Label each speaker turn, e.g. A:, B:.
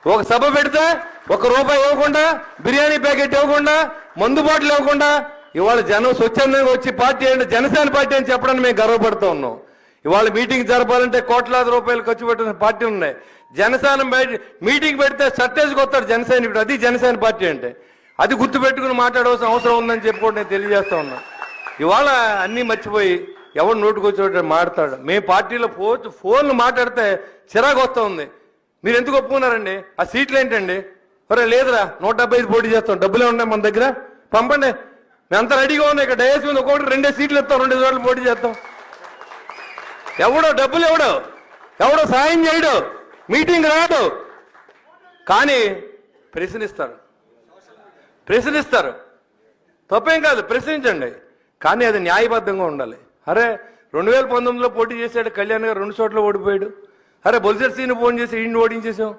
A: ఒక సభ పెడితే ₹1 ఇవ్వకుండా, బిర్యానీ ప్యాకెట్ ఇవ్వకుండా, మందు బాటిల్ ఇవ్వకుండా ఇవాళ జనం స్వచ్ఛందంగా వచ్చి పార్టీ అంటే జనసేన పార్టీ అని చెప్పడానికి మేము గర్వపడుతూ ఉన్నాం. ఇవాళ మీటింగ్ జరపాలంటే కోట్లాది రూపాయలు ఖర్చు పెట్టిన పార్టీ ఉన్నాయి. జనసేన మీటింగ్ పెడితే షర్టేజ్కి వస్తాడు జనసైనికుడు. అది జనసేన పార్టీ అంటే. అది గుర్తుపెట్టుకుని మాట్లాడవలసిన అవసరం ఉందని చెప్పుకోండి నేను తెలియజేస్తా ఉన్నా. ఇవాళ అన్నీ మర్చిపోయి ఎవరు నోటుకొచ్చి మాట్లాడతాడు. మేము పార్టీలో ఫోన్లు మాట్లాడితే చిరాకు వస్తూ ఉంది. మీరు ఎందుకు ఒప్పుకున్నారండి? ఆ సీట్లు ఏంటండి? ఒరే లేదురా 175 పోటీ చేస్తాం, డబ్బులే ఉన్నాయి మన దగ్గర, పంపండి, మేమంతా రెడీగా ఉన్నాయి. ఇక్కడ డేస్ మీద ఒకటి 2 సీట్లు ఇస్తాం, 2 చోట్ల పోటీ చేస్తాం. ఎవడో డబ్బులు ఎవడో సాయం చేయడు, మీటింగ్ రాడు, కానీ ప్రశ్నిస్తారు. తప్పేం కాదు, ప్రశ్నించండి, కానీ అది న్యాయబద్ధంగా ఉండాలి. అరే 2019లో పోటీ చేశాడు కళ్యాణ్ గారు, 2 చోట్ల ఓడిపోయాడు. అరే బొలిసెట్ సీని ఫోన్ చేసి ఈయన్ని ఓడించేసాం.